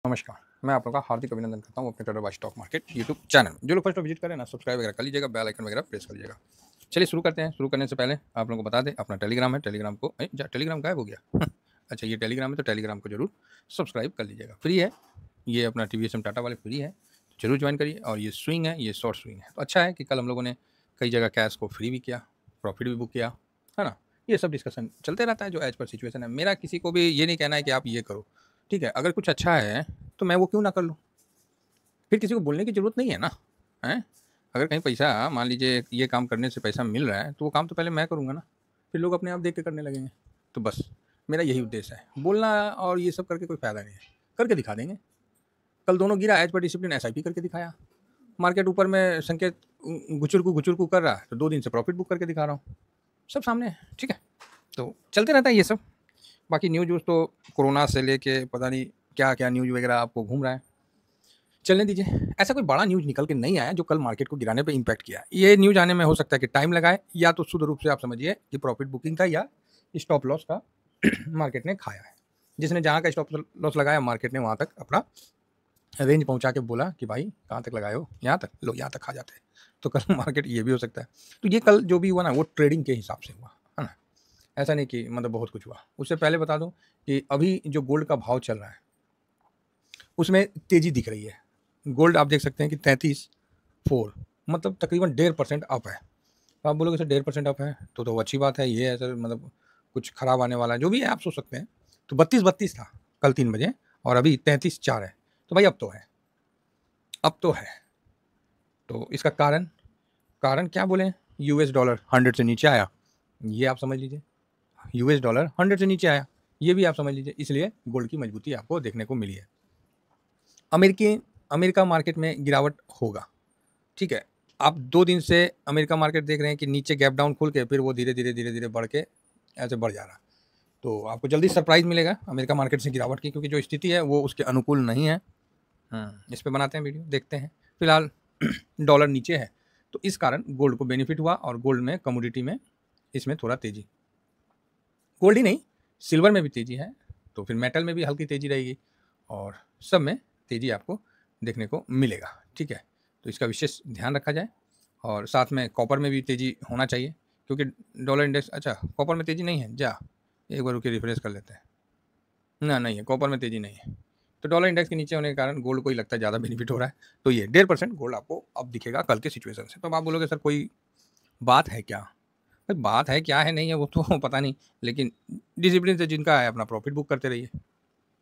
नमस्कार, मैं आप लोगों का हार्दिक अभिनंदन करता हूँ अपने trader by stock market YouTube channel में। जो लोग फर्स्ट विजिट करें ना, सब्सक्राइब वगैरह कर लीजिएगा, बेल आइकन वगैरह प्रेस कर लीजिएगा। चलिए शुरू करते हैं। शुरू करने से पहले आप लोगों को बता दें, अपना टेलीग्राम है, टेलीग्राम को टेलीग्राम गायब हो गया अच्छा, ये टेलीग्राम है तो टेलीग्राम को जरूर सब्सक्राइब कर लीजिएगा। फ्री है, ये अपना TVSM टाटा वाले फ्री है, तो जरूर ज्वाइन करिए। और ये स्विंग है, ये शॉर्ट स्विंग है। तो अच्छा है कि कल हम लोगों ने कई जगह कैश को फ्री भी किया, प्रॉफिट भी बुक किया, है ना। ये सब डिस्कशन चलते रहता है जो एज पर सिचुएशन है। मेरा किसी को भी ये नहीं कहना है कि आप ये करो, ठीक है। अगर कुछ अच्छा है तो मैं वो क्यों ना कर लूँ, फिर किसी को बोलने की ज़रूरत नहीं है ना, हैं। अगर कहीं पैसा, मान लीजिए ये काम करने से पैसा मिल रहा है तो वो काम तो पहले मैं करूँगा ना, फिर लोग अपने आप देख के करने लगेंगे। तो बस मेरा यही उद्देश्य है, बोलना और ये सब करके कोई फ़ायदा नहीं है। करके दिखा देंगे। कल दोनों गिरा, एज पर डिसिप्लिन SIP करके दिखाया। मार्केट ऊपर में संकेत गुचुर को कर रहा है तो 2 दिन से प्रॉफिट बुक करके दिखा रहा हूँ। सब सामने है, ठीक है। तो चलते रहता है ये सब। बाकी न्यूज़ तो कोरोना से लेके पता नहीं क्या क्या न्यूज़ वगैरह आपको घूम रहा है, चलने दीजिए। ऐसा कोई बड़ा न्यूज़ निकल के नहीं आया जो कल मार्केट को गिराने पे इम्पैक्ट किया। ये न्यूज़ आने में हो सकता है कि टाइम लगाए, या तो शुद्ध रूप से आप समझिए कि प्रॉफिट बुकिंग था या स्टॉप लॉस का मार्केट ने खाया है। जिसने जहाँ का स्टॉप लॉस लगाया, मार्केट ने वहाँ तक अपना रेंज पहुँचा के बोला कि भाई कहाँ तक लगाए हो, यहाँ तक लो, यहाँ तक खा जाते हैं। तो कल मार्केट ये भी हो सकता है। तो ये कल जो भी हुआ ना, वो ट्रेडिंग के हिसाब से हुआ, है ना। ऐसा नहीं कि मतलब बहुत कुछ हुआ। उससे पहले बता दूं कि अभी जो गोल्ड का भाव चल रहा है उसमें तेज़ी दिख रही है। गोल्ड आप देख सकते हैं कि 33.4, मतलब तकरीबन 1.5% अप है। तो आप बोलोगे सर 1.5% अप है तो अच्छी बात है, ये है सर, मतलब कुछ खराब आने वाला है, जो भी है आप सोच सकते हैं। तो 32 था कल 3 बजे और अभी 33.4 है। तो भाई अब तो है, अब तो है। तो इसका कारण क्या बोले, US डॉलर 100 से नीचे आया, ये आप समझ लीजिए। US डॉलर 100 से नीचे आया, ये भी आप समझ लीजिए। इसलिए गोल्ड की मजबूती आपको देखने को मिली है। अमेरिका मार्केट में गिरावट होगा, ठीक है। आप 2 दिन से अमेरिका मार्केट देख रहे हैं कि नीचे गैप डाउन खुल के फिर वो धीरे धीरे बढ़ के ऐसे बढ़ जा रहा। तो आपको जल्दी सरप्राइज मिलेगा अमेरिका मार्केट से गिरावट की, क्योंकि जो स्थिति है वो उसके अनुकूल नहीं है। इस पे बनाते हैं वीडियो, देखते हैं। फिलहाल डॉलर नीचे है तो इस कारण गोल्ड को बेनिफिट हुआ, और गोल्ड में, कमोडिटी में इसमें थोड़ा तेजी, गोल्ड ही नहीं सिल्वर में भी तेजी है, तो फिर मेटल में भी हल्की तेजी रहेगी और सब में तेजी आपको देखने को मिलेगा, ठीक है। तो इसका विशेष ध्यान रखा जाए। और साथ में कॉपर में भी तेजी होना चाहिए, क्योंकि डॉलर इंडेक्स, अच्छा कॉपर में तेजी नहीं है, जा एक बार रुके रिफ्रेश कर लेते हैं ना, नहीं है कॉपर में तेजी नहीं है। तो डॉलर इंडेक्स के नीचे होने के कारण गोल्ड को ही लगता है ज़्यादा बेनिफिट हो रहा है। तो ये 1.5% गोल्ड आपको अब दिखेगा कल के सिचुएशन से। तो आप बोलोगे सर कोई बात है क्या, बात है क्या है नहीं है वो तो पता नहीं, लेकिन डिसिप्लिन से जिनका है अपना प्रॉफिट बुक करते रहिए।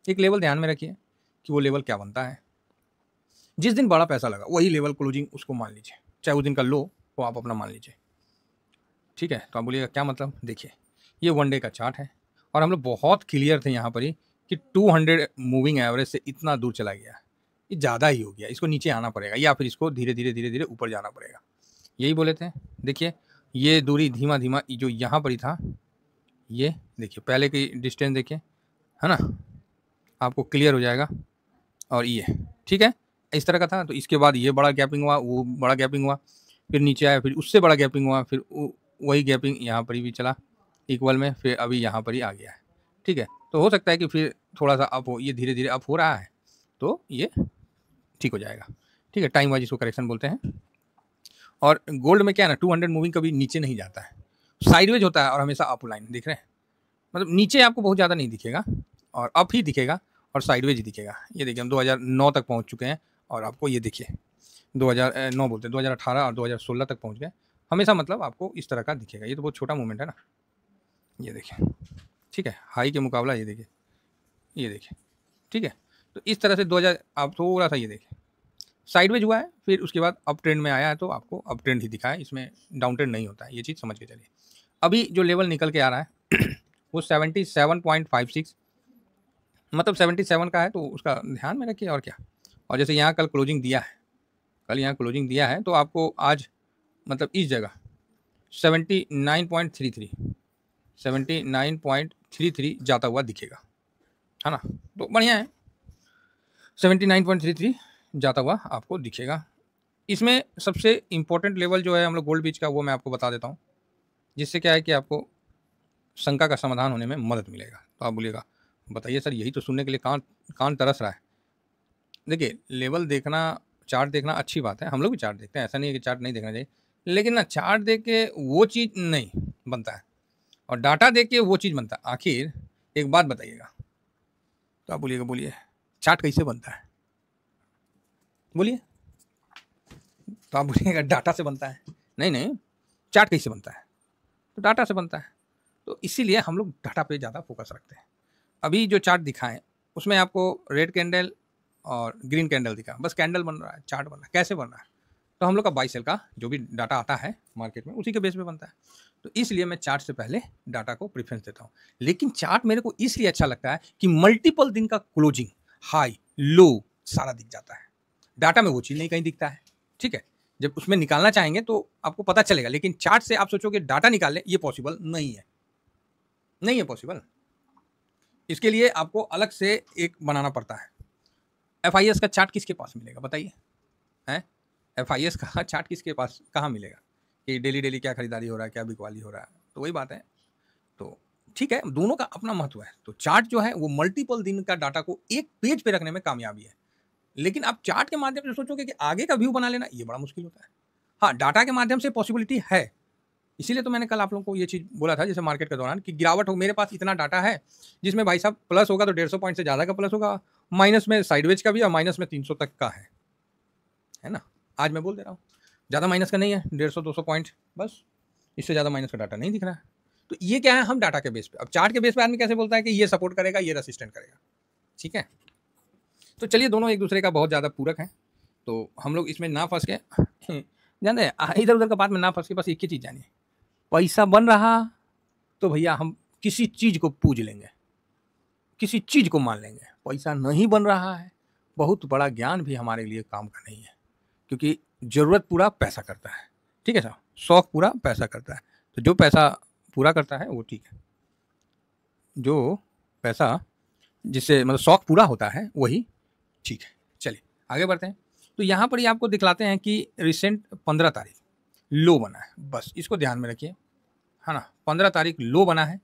एक लेवल ध्यान में रखिए कि वो लेवल क्या बनता है। जिस दिन बड़ा पैसा लगा वही लेवल क्लोजिंग उसको मान लीजिए, चाहे उस दिन का लो वो आप अपना मान लीजिए, ठीक है। तो आप बोलिएगा क्या मतलब, देखिए ये 1 डे का चार्ट है और हम लोग बहुत क्लियर थे यहाँ पर ही कि 200 मूविंग एवरेज से इतना दूर चला गया, ये ज़्यादा ही हो गया, इसको नीचे आना पड़ेगा या फिर इसको धीरे धीरे ऊपर जाना पड़ेगा, यही बोले थे। देखिए ये दूरी धीमा धीमा जो यहाँ पर ही था, ये देखिए पहले की डिस्टेंस देखिए, है ना, आपको क्लियर हो जाएगा। और ये ठीक है, इस तरह का था। तो इसके बाद ये बड़ा गैपिंग हुआ, वो बड़ा गैपिंग हुआ, फिर नीचे आया, फिर उससे बड़ा गैपिंग हुआ, फिर वही गैपिंग यहाँ पर भी चला इक्वल में, फिर अभी यहाँ पर ही आ गया है, ठीक है। तो हो सकता है कि फिर थोड़ा सा अप हो, ये धीरे धीरे अप हो रहा है तो ये ठीक हो जाएगा, ठीक है। टाइम वाइज इसको करेक्शन बोलते हैं। और गोल्ड में क्या है ना, 200 मूविंग कभी नीचे नहीं जाता है, साइडवेज होता है और हमेशा अप लाइन दिख रहे हैं। मतलब नीचे आपको बहुत ज़्यादा नहीं दिखेगा और अप ही दिखेगा और साइडवेज ही दिखेगा। ये देखिए हम 2009 तक पहुंच चुके हैं और आपको ये देखिए 2009 बोलते हैं, 2018 और 2016 तक पहुंच गए हमेशा। मतलब आपको इस तरह का दिखेगा। ये तो बहुत छोटा मूवमेंट है ना, ये देखिए, ठीक है। हाई के मुकाबला ये देखिए, ये देखिए, ठीक है। तो इस तरह से 2000 आप थोड़ा सा ये देखिए साइडवेज हुआ है, फिर उसके बाद अप ट्रेंड में आया है, तो आपको अप ट्रेंड ही दिखा है, इसमें डाउन ट्रेंड नहीं होता है, ये चीज़ समझ के चलिए। अभी जो लेवल निकल के आ रहा है वो 77.56, मतलब 77 का है, तो उसका ध्यान में रखिए और क्या। और जैसे यहाँ कल क्लोजिंग दिया है, कल यहाँ क्लोजिंग दिया है, तो आपको आज मतलब इस जगह 79.33 79.33 जाता हुआ दिखेगा, है ना। तो बढ़िया है, 79.33 जाता हुआ आपको दिखेगा। इसमें सबसे इम्पोर्टेंट लेवल जो है हम लोग गोल्ड बीच का, वो मैं आपको बता देता हूँ, जिससे क्या है कि आपको शंका का समाधान होने में मदद मिलेगा। तो आप बोलिएगा बताइए सर, यही तो सुनने के लिए कान कान तरस रहा है। देखिए लेवल देखना, चार्ट देखना अच्छी बात है, हम लोग भी चार्ट देखते हैं, ऐसा नहीं है कि चार्ट नहीं देखना चाहिए, लेकिन ना चार्ट देख के वो चीज़ नहीं बनता है और डाटा देख के वो चीज़ बनता है। आखिर एक बात बताइएगा, तो आप बोलिएगा, बोलिए चार्ट कैसे बनता है, बोलिए। तो आप बोलिएगा डाटा से बनता है, नहीं नहीं, चार्ट कैसे बनता है, तो डाटा से बनता है। तो इसीलिए हम लोग डाटा पे ज़्यादा फोकस रखते हैं। अभी जो चार्ट दिखाएं उसमें आपको रेड कैंडल और ग्रीन कैंडल दिखा, बस कैंडल बन रहा है, चार्ट बन रहा है, कैसे बन रहा है? तो हम लोग का बाई सेल का जो भी डाटा आता है मार्केट में उसी के बेस पे बनता है। तो इसलिए मैं चार्ट से पहले डाटा को प्रेफरेंस देता हूँ। लेकिन चार्ट मेरे को इसलिए अच्छा लगता है कि मल्टीपल दिन का क्लोजिंग, हाई लो सारा दिख जाता है। डाटा में वो चीज़ नहीं कहीं दिखता है, ठीक है। जब उसमें निकालना चाहेंगे तो आपको पता चलेगा, लेकिन चार्ट से आप सोचोगे डाटा निकाल ले, ये पॉसिबल नहीं है, नहीं है पॉसिबल। इसके लिए आपको अलग से एक बनाना पड़ता है। FIS का चार्ट किसके पास मिलेगा बताइए, हैं? FIS का चार्ट किसके पास कहाँ मिलेगा कि डेली डेली क्या खरीदारी हो रहा है, क्या बिकवाली हो रहा है? तो वही बात है। तो ठीक है, दोनों का अपना महत्व है। तो चार्ट जो है वो मल्टीपल दिन का डाटा को एक पेज पे रखने में कामयाबी है। लेकिन आप चार्ट के माध्यम से सोचोगे कि आगे का व्यू बना लेना, ये बड़ा मुश्किल होता है। हाँ, डाटा के माध्यम से पॉसिबिलिटी है। इसीलिए तो मैंने कल आप लोगों को ये चीज़ बोला था, जैसे मार्केट के दौरान कि गिरावट हो, मेरे पास इतना डाटा है जिसमें भाई साहब प्लस होगा तो 150 पॉइंट से ज़्यादा का प्लस होगा, माइनस में साइडवेज का भी और माइनस में 300 तक का है ना। आज मैं बोल दे रहा हूँ ज़्यादा माइनस का नहीं है, 150-200 पॉइंट बस, इससे ज़्यादा माइनस का डाटा नहीं दिख रहा है। तो ये क्या है, हम डाटा के बेस पे। अब चार्ट के बेस पे आदमी कैसे बोलता है कि ये सपोर्ट करेगा, ये रेसिस्टेंट करेगा, ठीक है। तो चलिए, दोनों एक दूसरे का बहुत ज़्यादा पूरक है, तो हम लोग इसमें ना फंस के जानते हैं, इधर उधर का बात में ना फंस के बस एक ही चीज़ जानिए, पैसा बन रहा तो भैया हम किसी चीज़ को पूज लेंगे, किसी चीज़ को मान लेंगे। पैसा नहीं बन रहा है, बहुत बड़ा ज्ञान भी हमारे लिए काम का नहीं है, क्योंकि ज़रूरत पूरा पैसा करता है, ठीक है साहब, शौक पूरा पैसा करता है। तो जो पैसा पूरा करता है वो ठीक है, जो पैसा जिससे मतलब शौक पूरा होता है वही ठीक है। चलिए आगे बढ़ते हैं। तो यहाँ पर ही आपको दिखलाते हैं कि रिसेंट 15 तारीख लो बना है, बस इसको ध्यान में रखिए, है ना। 15 तारीख लो बना है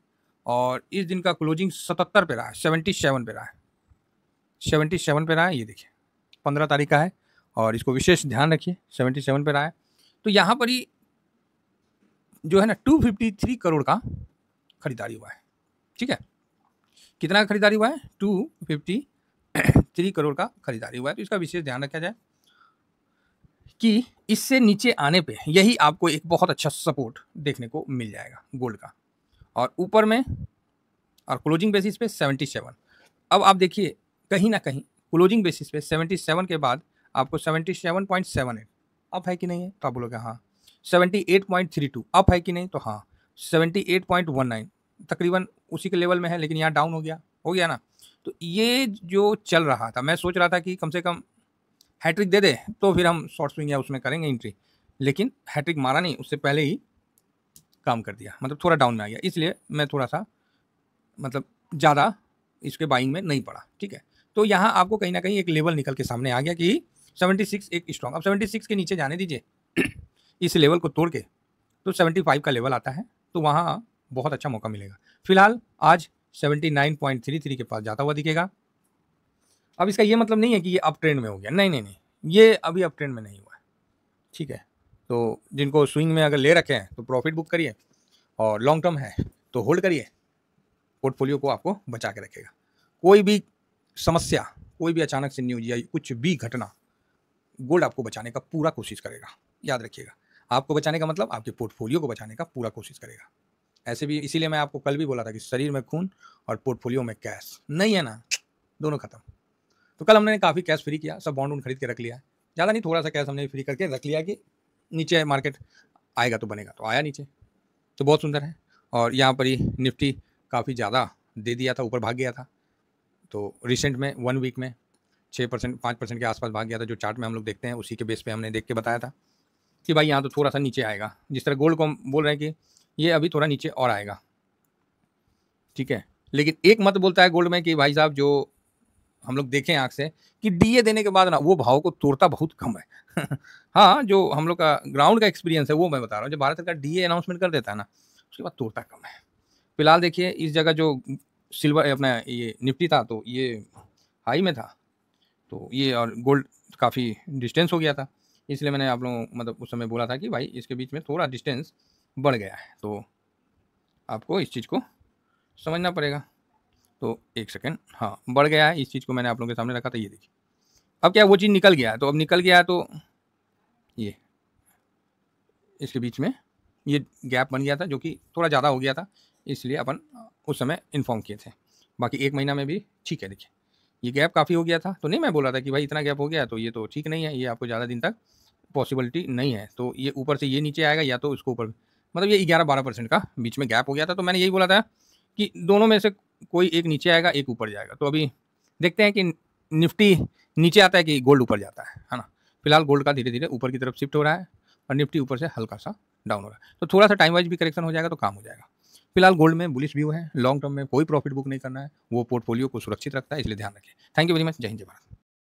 और इस दिन का क्लोजिंग 77 पे रहा है, 77 पे रहा है, 77 पे रहा है। ये देखिए 15 तारीख का है और इसको विशेष ध्यान रखिए, 77 पे रहा है। तो यहाँ पर ही जो है ना 253 करोड़ का खरीदारी हुआ है, ठीक है। कितना का खरीदारी हुआ है? 253 करोड़ का खरीदारी हुआ है। तो इसका विशेष ध्यान रखा जाए कि इससे नीचे आने पे यही आपको एक बहुत अच्छा सपोर्ट देखने को मिल जाएगा गोल्ड का, और ऊपर में और क्लोजिंग बेसिस पे 77। अब आप देखिए कहीं ना कहीं क्लोजिंग बेसिस पे 77 के बाद आपको 77.78 अप है कि नहीं है, तो आप बोलोगे हाँ। 78.32 अप है कि नहीं, तो हाँ। 78.19 तकरीबन उसी के लेवल में है, लेकिन यहाँ डाउन हो गया ना। तो ये जो चल रहा था, मैं सोच रहा था कि कम से कम हैट्रिक दे दे तो फिर हम शॉर्ट स्विंग या उसमें करेंगे एंट्री, लेकिन हैट्रिक मारा नहीं, उससे पहले ही काम कर दिया, मतलब थोड़ा डाउन में आ गया। इसलिए मैं थोड़ा सा मतलब ज़्यादा इसके बाइंग में नहीं पड़ा, ठीक है। तो यहाँ आपको कहीं ना कहीं एक लेवल निकल के सामने आ गया कि 76 एक स्ट्रॉन्ग। अब 76 के नीचे जाने दीजिए इस लेवल को तोड़ के, तो 75 का लेवल आता है, तो वहाँ बहुत अच्छा मौका मिलेगा। फिलहाल आज 79.33 के पास जाता हुआ दिखेगा। अब इसका ये मतलब नहीं है कि ये अप ट्रेंड में हो गया, नहीं नहीं नहीं, ये अभी अप ट्रेंड में नहीं हुआ है, ठीक है। तो जिनको स्विंग में अगर ले रखे हैं तो प्रॉफिट बुक करिए, और लॉन्ग टर्म है तो होल्ड करिए, पोर्टफोलियो को आपको बचा के रखेगा। कोई भी समस्या, कोई भी अचानक से न्यूज या कुछ भी घटना गोल्ड आपको बचाने का पूरा कोशिश करेगा, याद रखिएगा। आपको बचाने का मतलब आपके पोर्टफोलियो को बचाने का पूरा कोशिश करेगा। ऐसे भी इसीलिए मैं आपको कल भी बोला था कि शरीर में खून और पोर्टफोलियो में कैश नहीं है ना, दोनों खत्म। तो कल हमने काफ़ी कैश फ्री किया, सब बॉन्ड खरीद के रख लिया, ज़्यादा नहीं, थोड़ा सा कैश हमने फ्री करके रख लिया कि नीचे मार्केट आएगा तो बनेगा, तो आया नीचे, तो बहुत सुंदर है। और यहाँ पर ही निफ्टी काफ़ी ज़्यादा दे दिया था, ऊपर भाग गया था। तो रिसेंट में 1 वीक में 6% 5% के आसपास भाग गया था। जो चार्ट में हम लोग देखते हैं उसी के बेस पे हमने देख के बताया था कि भाई यहाँ तो थोड़ा सा नीचे आएगा, जिस तरह गोल्ड को हम बोल रहे हैं कि ये अभी थोड़ा नीचे और आएगा, ठीक है। लेकिन एक मत बोलता है गोल्ड में कि भाई साहब, जो हम लोग देखें आँख से कि डीए देने के बाद ना वो भाव को तोड़ता बहुत कम है हाँ, जो हम लोग का ग्राउंड का एक्सपीरियंस है वो मैं बता रहा हूँ। जब भारत सरकार डीए अनाउंसमेंट कर देता है ना, उसके बाद तोड़ता कम है। फिलहाल देखिए इस जगह जो सिल्वर अपना ये निफ्टी था तो ये हाई में था, तो ये और गोल्ड काफ़ी डिस्टेंस हो गया था, इसलिए मैंने आप लोगों मतलब उस समय बोला था कि भाई इसके बीच में थोड़ा डिस्टेंस बढ़ गया है, तो आपको इस चीज़ को समझना पड़ेगा। तो एक सेकेंड, हाँ बढ़ गया है, इस चीज़ को मैंने आप लोगों के सामने रखा था, ये देखिए। अब क्या वो चीज़ निकल गया है, तो अब निकल गया है तो ये इसके बीच में ये गैप बन गया था जो कि थोड़ा ज़्यादा हो गया था, इसलिए अपन उस समय इन्फॉर्म किए थे। बाकी 1 महीना में भी ठीक है। देखिए ये गैप काफ़ी हो गया था, तो नहीं मैं बोल रहा था कि भाई इतना गैप हो गया तो ये तो ठीक नहीं है, ये आपको ज़्यादा दिन तक पॉसिबिलिटी नहीं है। तो ये ऊपर से ये नीचे आएगा या तो उसको ऊपर, मतलब ये 11-12% का बीच में गैप हो गया था। तो मैंने यही बोला था कि दोनों में से कोई एक नीचे आएगा, एक ऊपर जाएगा। तो अभी देखते हैं कि निफ्टी नीचे आता है कि गोल्ड ऊपर जाता है ना। फिलहाल गोल्ड का धीरे धीरे ऊपर की तरफ शिफ्ट हो रहा है और निफ्टी ऊपर से हल्का सा डाउन हो रहा है। तो थोड़ा सा टाइम वाइज भी करेक्शन हो जाएगा तो काम हो जाएगा। फिलहाल गोल्ड में बुलिश व्यू है, लॉन्ग टर्म में कोई प्रॉफिट बुक नहीं करना है, वो पोर्टफोलियो को सुरक्षित रखता है, इसलिए ध्यान रखिए। Thank you very much. जय हिंद, जय भारत।